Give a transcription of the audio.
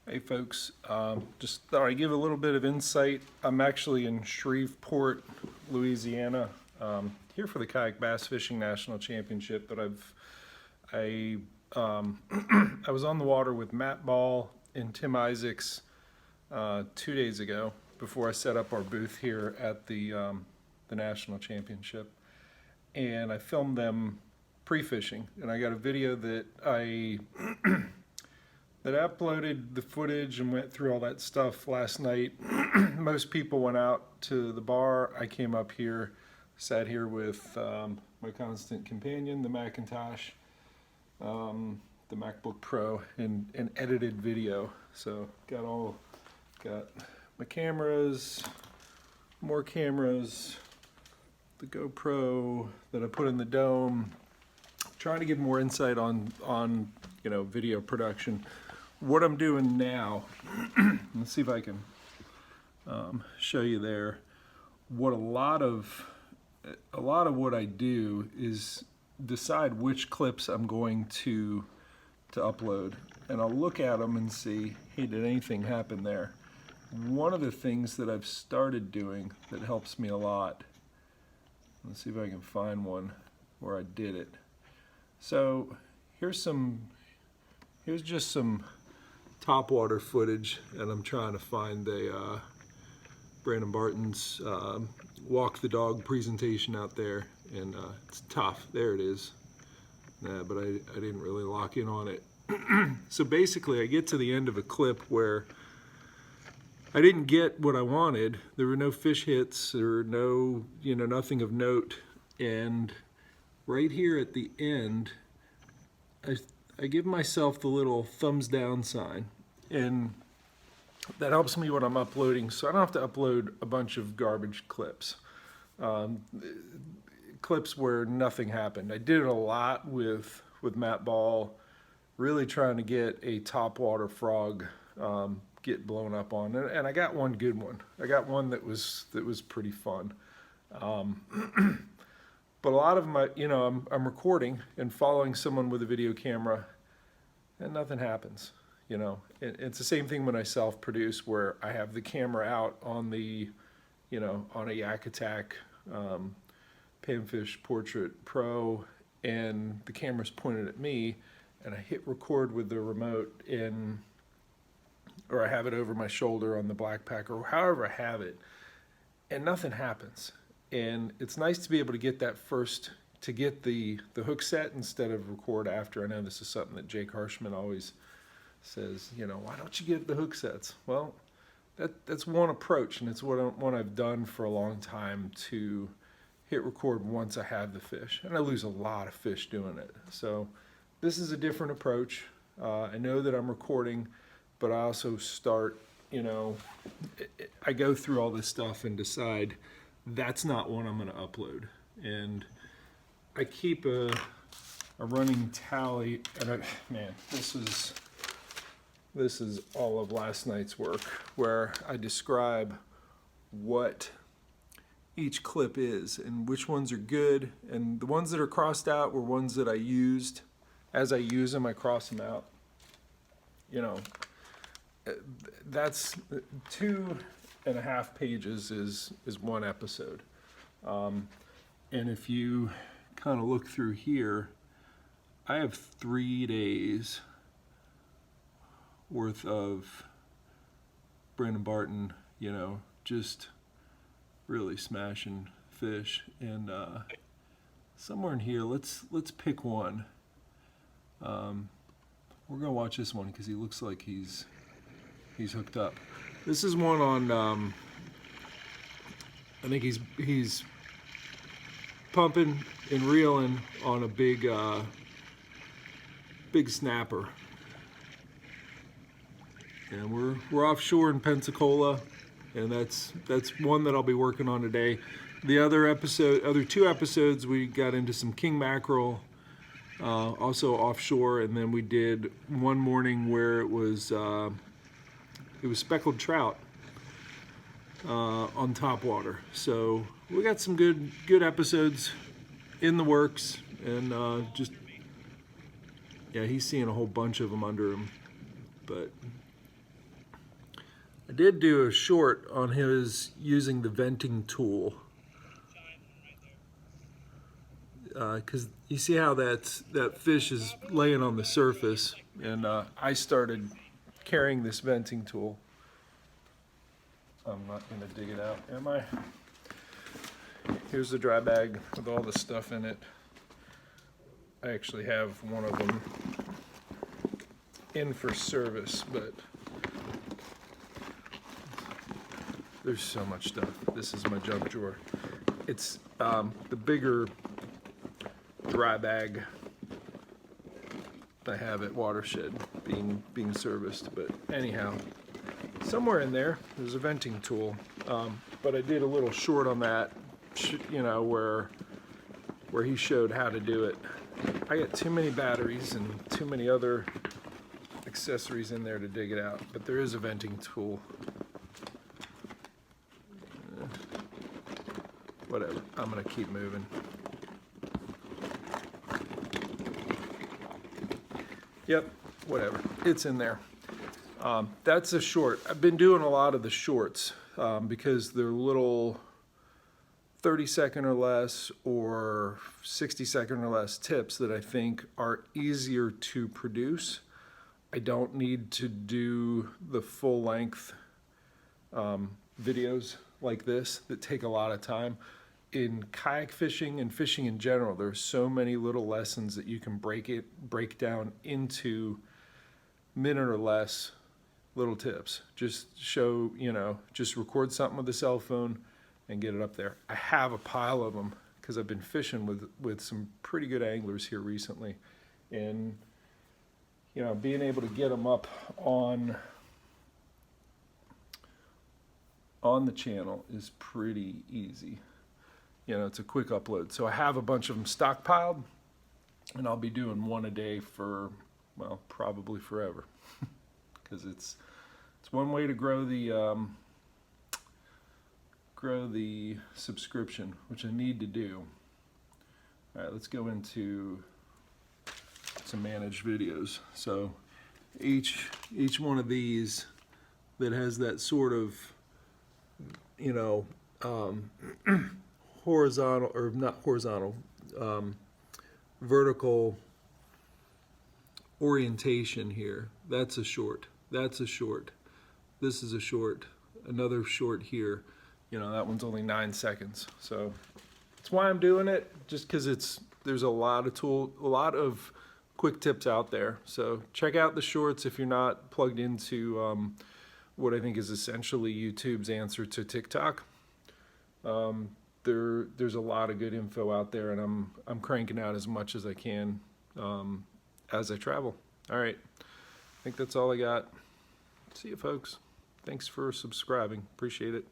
Hey folks, just thought I'd give a little bit of insight. I'm actually in Shreveport, Louisiana, here for the Kayak Bass Fishing National Championship. But I was on the water with Matt Ball and Tim Isaacs 2 days ago before I set up our booth here at the National Championship, and I filmed them pre-fishing, and I got a video that I uploaded the footage and went through all that stuff last night. Most people went out to the bar. I came up here, sat here with my constant companion, the Macintosh, the MacBook Pro, and edited video. So got my cameras, more cameras, the GoPro that I put in the dome, trying to give more insight on video production. What I'm doing now, let's see if I can show you there. What a lot of what I do is decide which clips I'm going to upload, and I'll look at them and see, hey, did anything happen there? One of the things that I've started doing that helps me a lot, let's see if I can find one where I did it. So here's just some topwater footage, and I'm trying to find Brandon Barton's walk the dog presentation out there, and it's tough. There it is. But I didn't really lock in on it. So basically, I get to the end of a clip where I didn't get what I wanted. There were no fish hits, there were no, nothing of note. And right here at the end, I give myself the little thumbs down sign, and that helps me when I'm uploading, so I don't have to upload a bunch of garbage clips. Clips where nothing happened. I did it a lot with Matt Ball, really trying to get a topwater frog get blown up on, and I got one good one. I got one that was pretty fun. But a lot of my, I'm recording and following someone with a video camera, and nothing happens. It's the same thing when I self-produce, where I have the camera out on the, on a Yak Attack Panfish Portrait Pro, and the camera's pointed at me, and I hit record with the remote, or I have it over my shoulder on the Blackpack, or however I have it, and nothing happens. And it's nice to be able to get that first, to get the hook set instead of record after. I know this is something that Jake Harshman always says, why don't you get the hook sets? Well, that's one approach, and it's one I've done for a long time, to hit record once I have the fish. And I lose a lot of fish doing it. So this is a different approach. I know that I'm recording, but I also start, I go through all this stuff and decide that's not one I'm going to upload. And I keep a running tally, and man, this is all of last night's work, where I describe what each clip is and which ones are good, and the ones that are crossed out were ones that I used. As I use them, I cross them out. That's 2.5 pages is one episode. And if you kind of look through here, I have 3 days worth of Brandon Barton, just really smashing fish. And somewhere in here, let's pick one. We're gonna watch this one because he looks like he's hooked up. This is one on, I think he's pumping and reeling on a big snapper. And we're offshore in Pensacola, and that's one that I'll be working on today. The other 2 episodes, we got into some king mackerel, also offshore, and then we did one morning where it was speckled trout on topwater. So we got some good episodes in the works, and yeah, he's seeing a whole bunch of them under him, but I did do a short on his using the venting tool. Because you see how that fish is laying on the surface, and I started carrying this venting tool. I'm not going to dig it out, am I? Here's the dry bag with all the stuff in it. I actually have one of them in for service, but there's so much stuff. This is my junk drawer. It's the bigger dry bag I have at Watershed being serviced, but anyhow, somewhere in there's a venting tool, but I did a little short on that, you know, where he showed how to do it. I got too many batteries and too many other accessories in there to dig it out, but there is a venting tool. Whatever, I'm gonna keep moving. Yep, whatever, it's in there. That's a short. I've been doing a lot of the shorts because they're little 30-second or less or 60-second or less tips that I think are easier to produce. I don't need to do the full length videos like this that take a lot of time. In kayak fishing and fishing in general, there's so many little lessons that you can break down into minute or less little tips. Just show, you know, just record something with a cell phone and get it up there. I have a pile of them because I've been fishing with some pretty good anglers here recently, and you know, being able to get them up on the channel is pretty easy. You know, it's a quick upload. So I have a bunch of them stockpiled, and I'll be doing one a day for, well, probably forever, because it's one way to grow the subscription, which I need to do. All right, let's go into some managed videos. So each one of these that has that sort of, you know, horizontal, or not horizontal, vertical orientation here. That's a short. That's a short. This is a short. Another short here. You know, that one's only 9 seconds. So that's why I'm doing it, just because there's a lot of quick tips out there. So check out the shorts if you're not plugged into what I think is essentially YouTube's answer to TikTok. There's a lot of good info out there, and I'm cranking out as much as I can as I travel. All right, I think that's all I got. See you folks. Thanks for subscribing. Appreciate it.